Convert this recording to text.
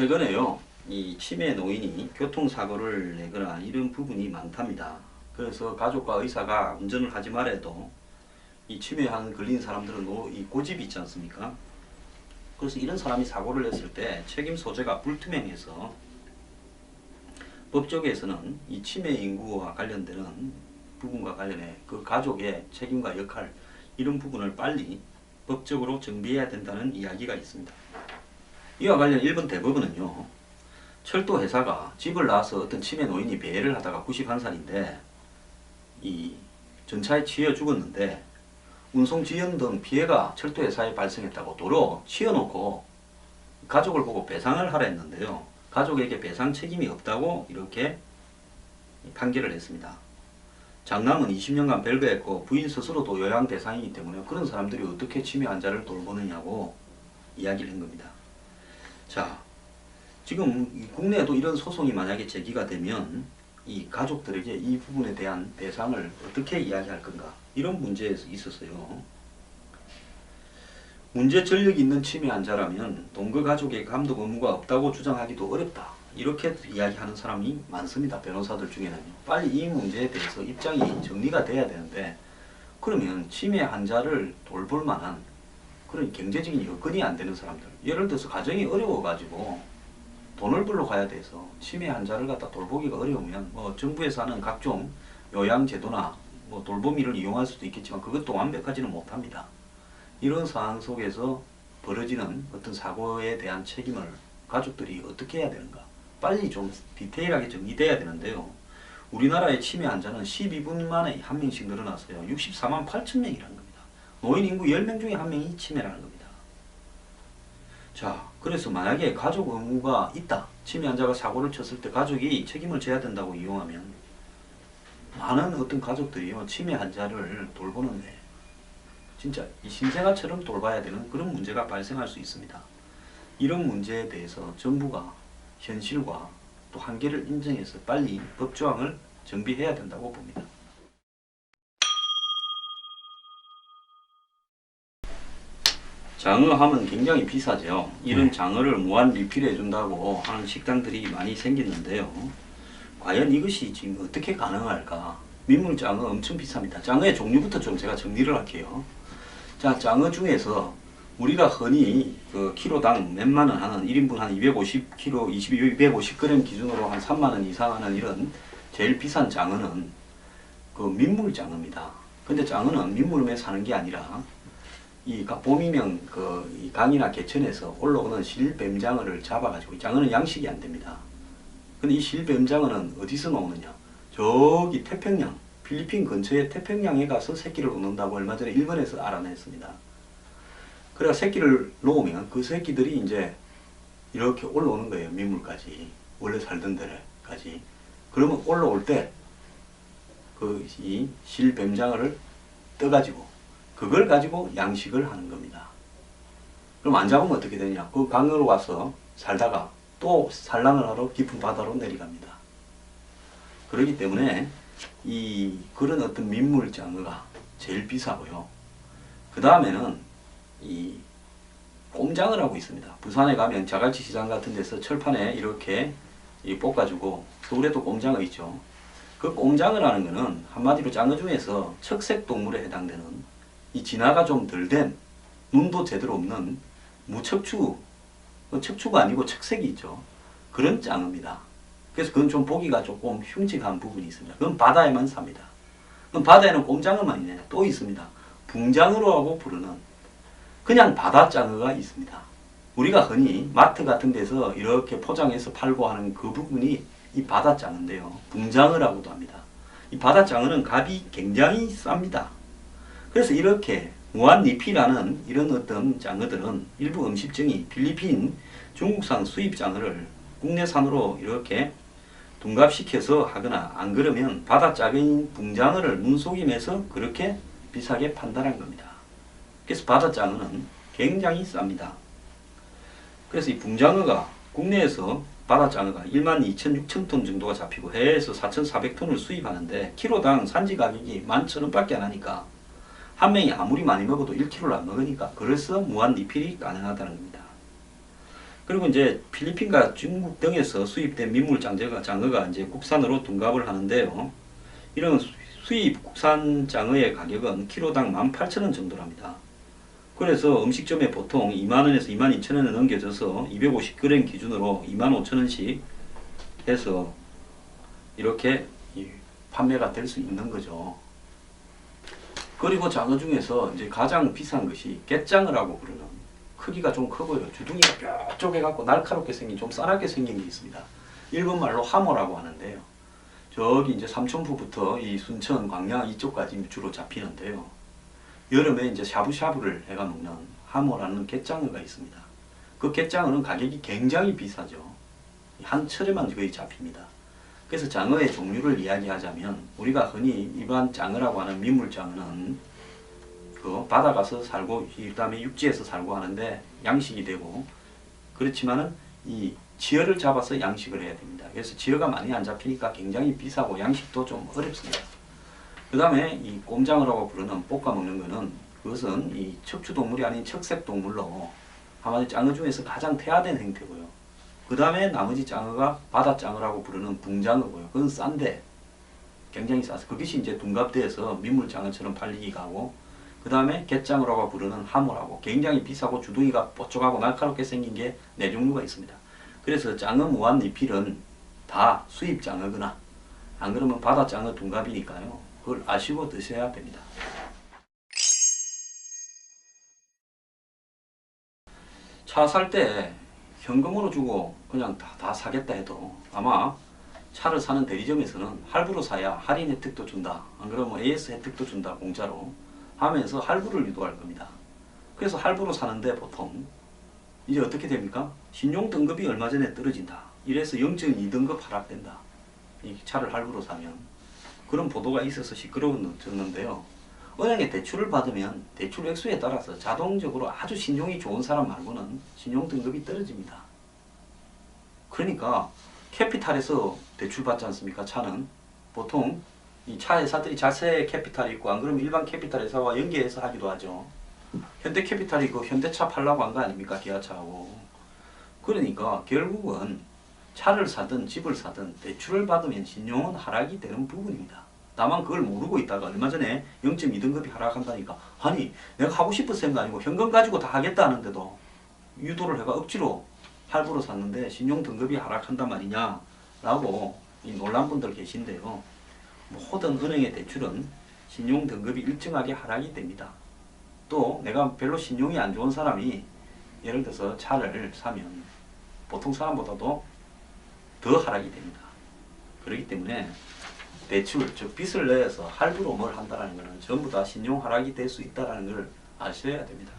최근에요, 이 치매 노인이 교통사고를 내거나 이런 부분이 많답니다. 그래서 가족과 의사가 운전을 하지 말아도 이 치매한 걸린 사람들은 이 고집이 있지 않습니까? 그래서 이런 사람이 사고를 냈을 때 책임 소재가 불투명해서 법조계에서는 이 치매 인구와 관련되는 부분과 관련해 그 가족의 책임과 역할 이런 부분을 빨리 법적으로 정비해야 된다는 이야기가 있습니다. 이와 관련 일본 대법원은요, 철도 회사가 집을 나와서 어떤 치매 노인이 배회를 하다가 91살인데 이 전차에 치여 죽었는데 운송 지연 등 피해가 철도 회사에 발생했다고 도로 치여놓고 가족을 보고 배상을 하라 했는데요, 가족에게 배상 책임이 없다고 이렇게 판결을 했습니다. 장남은 20년간 별거했고 부인 스스로도 요양 대상이기 때문에 그런 사람들이 어떻게 치매 환자를 돌보느냐고 이야기를 한 겁니다. 자, 지금 국내에도 이런 소송이 만약에 제기가 되면 이 가족들에게 이 부분에 대한 배상을 어떻게 이야기할 건가, 이런 문제에 있어서요, 문제 전력이 있는 치매 환자라면 동거 가족의 감독 의무가 없다고 주장하기도 어렵다, 이렇게 이야기하는 사람이 많습니다. 변호사들 중에는. 빨리 이 문제에 대해서 입장이 정리가 돼야 되는데, 그러면 치매 환자를 돌볼 만한 그런 경제적인 여건이 안 되는 사람들, 예를 들어서 가정이 어려워가지고 돈을 벌러 가야 돼서 치매 환자를 갖다 돌보기가 어려우면 정부에서 하는 각종 요양제도나 돌보미를 이용할 수도 있겠지만 그것도 완벽하지는 못합니다. 이런 상황 속에서 벌어지는 어떤 사고에 대한 책임을 가족들이 어떻게 해야 되는가, 빨리 좀 디테일하게 정리돼야 되는데요. 우리나라의 치매 환자는 12분 만에 한 명씩 늘어났어요. 64만 8천 명이라는 겁니다. 노인 인구 10명 중에 한 명이 치매라는 겁니다. 자, 그래서 만약에 가족 의무가 있다, 치매 환자가 사고를 쳤을 때 가족이 책임을 져야 된다고 이용하면 많은 어떤 가족들이요, 치매 환자를 돌보는데 진짜 이 신생아처럼 돌봐야 되는 그런 문제가 발생할 수 있습니다. 이런 문제에 대해서 정부가 현실과 또 한계를 인정해서 빨리 법조항을 정비해야 된다고 봅니다. 장어하면 굉장히 비싸죠. 이런 장어를 무한 리필해 준다고 하는 식당들이 많이 생겼는데요. 과연 이것이 지금 어떻게 가능할까? 민물장어 엄청 비쌉니다. 장어의 종류부터 좀 제가 정리를 할게요. 자, 장어 중에서 우리가 흔히 그 키로당 몇만 원 하는 1인분 한 250kg, 250g 기준으로 한 3만 원 이상 하는 이런 제일 비싼 장어는 그 민물장어입니다. 근데 장어는 민물에 사는 게 아니라 이 봄이면 이 강이나 개천에서 올라오는 실뱀장어를 잡아가지고, 이 장어는 양식이 안 됩니다. 근데 이 실뱀장어는 어디서 나오느냐? 저기 태평양, 필리핀 근처에 태평양에 가서 새끼를 놓는다고 얼마 전에 일본에서 알아냈습니다. 그래서 새끼를 놓으면 그 새끼들이 이제 이렇게 올라오는 거예요. 민물까지. 원래 살던 데까지. 그러면 올라올 때 이 실뱀장어를 떠가지고 그걸 가지고 양식을 하는 겁니다. 그럼 안 잡으면 어떻게 되냐? 그 강으로 와서 살다가 또 산란을 하러 깊은 바다로 내려갑니다. 그렇기 때문에 그런 어떤 민물장어가 제일 비싸고요. 그 다음에는 이 꼼장어라고 있습니다. 부산에 가면 자갈치 시장 같은 데서 철판에 이렇게 볶아주고, 서울에도 꼼장어 있죠. 그 꼼장어라는 거는 한마디로 장어 중에서 척색 동물에 해당되는 이 진화가 좀 덜 된, 눈도 제대로 없는 무척추, 척추가 아니고 척색이 있죠. 그런 장어입니다. 그래서 그건 좀 보기가 조금 흉측한 부분이 있습니다. 그건 바다에만 삽니다. 그럼 바다에는 꼼장어만 있네. 또 있습니다. 붕장어라고 부르는 그냥 바다장어가 있습니다. 우리가 흔히 마트 같은 데서 이렇게 포장해서 팔고 하는 그 부분이 이 바다장어인데요. 붕장어라고도 합니다. 이 바다장어는 값이 굉장히 쌉니다. 그래서 이렇게 무한리필하는 이런 어떤 장어들은 일부 음식점이 필리핀, 중국산 수입 장어를 국내산으로 이렇게 둔갑시켜서 하거나, 안 그러면 바다장어인 붕장어를 눈속임해서 그렇게 비싸게 판단한 겁니다. 그래서 바다장어는 굉장히 쌉니다. 그래서 이 붕장어가 국내에서 바다장어가 12,000-6,000톤 정도가 잡히고 해외에서 4,400톤을 수입하는데 키로당 산지 가격이 11,000원 밖에 안 하니까 한 명이 아무리 많이 먹어도 1kg를 안 먹으니까, 그래서 무한 리필이 가능하다는 겁니다. 그리고 이제 필리핀과 중국 등에서 수입된 민물 장어가 이제 국산으로 둔갑을 하는데요. 이런 수입 국산 장어의 가격은 키로당 18,000원 정도랍니다. 그래서 음식점에 보통 2만원에서 22,000원에 넘겨져서 250g 기준으로 25,000원씩 해서 이렇게 판매가 될 수 있는 거죠. 그리고 장어 중에서 이제 가장 비싼 것이 갯장어라고 부르는, 크기가 좀 크고요. 주둥이가 뾰족해갖고 날카롭게 생긴, 좀 싸납게 생긴 게 있습니다. 일본말로 하모라고 하는데요. 저기 이제 삼천포부터 이 순천, 광양 이쪽까지 주로 잡히는데요. 여름에 이제 샤브샤브를 해가 먹는 하모라는 갯장어가 있습니다. 그 갯장어는 가격이 굉장히 비싸죠. 한 철에만 거의 잡힙니다. 그래서 장어의 종류를 이야기하자면, 우리가 흔히 일반 장어라고 하는 민물장어는 그 바다 가서 살고 그다음에 육지에서 살고 하는데 양식이 되고, 그렇지만은 이 지어를 잡아서 양식을 해야 됩니다. 그래서 지어가 많이 안 잡히니까 굉장히 비싸고 양식도 좀 어렵습니다. 그 다음에 이 꼼장어라고 부르는 볶아 먹는 거는, 그것은 이 척추동물이 아닌 척색동물로 한마디 장어 중에서 가장 태아된 형태고요. 그 다음에 나머지 장어가 바다장어라고 부르는 붕장어고요. 그건 싼데 굉장히 싸서 그것이 이제 둔갑대에서 민물장어처럼 팔리기가 하고, 그 다음에 갯장어라고 부르는 하모라고 굉장히 비싸고 주둥이가 뽀쪽하고 날카롭게 생긴 게 네 종류가 있습니다. 그래서 장어 무한 리필은 다 수입 장어거나 안 그러면 바다장어 둔갑이니까요. 그걸 아시고 드셔야 됩니다. 차 살 때 현금으로 주고 그냥 다 사겠다 해도 아마 차를 사는 대리점에서는 할부로 사야 할인 혜택도 준다, 안 그러면 AS 혜택도 준다 공짜로 하면서 할부를 유도할 겁니다. 그래서 할부로 사는데 보통 이제 어떻게 됩니까? 신용 등급이 얼마 전에 떨어진다, 이래서 0.2등급 하락된다, 이 차를 할부로 사면. 그런 보도가 있어서 시끄러워졌는데요. 은행에 대출을 받으면 대출 액수에 따라서 자동적으로 아주 신용이 좋은 사람 말고는 신용 등급이 떨어집니다. 그러니까 캐피탈에서 대출 받지 않습니까? 차는 보통 이 차 회사들이 자체 캐피탈이 있고, 안 그러면 일반 캐피탈 회사와 연계해서 하기도 하죠. 현대 캐피탈이 그 현대차 팔라고 한 거 아닙니까? 기아차하고. 그러니까 결국은 차를 사든 집을 사든 대출을 받으면 신용은 하락이 되는 부분입니다. 다만 그걸 모르고 있다가 얼마 전에 0.2등급이 하락한다니까, 아니 내가 하고 싶어서 한 거 아니고 현금 가지고 다 하겠다 하는데도 유도를 해가 억지로 할부로 샀는데 신용 등급이 하락한단 말이냐 라고 이 놀란 분들 계신데요. 모든 은행의 대출은 신용 등급이 일정하게 하락이 됩니다. 또 내가 별로 신용이 안 좋은 사람이 예를 들어서 차를 사면 보통 사람보다도 더 하락이 됩니다. 그렇기 때문에 대출, 즉 빚을 내서 할부로 뭘 한다는 것은 전부 다 신용 하락이 될 수 있다는 걸 아셔야 됩니다.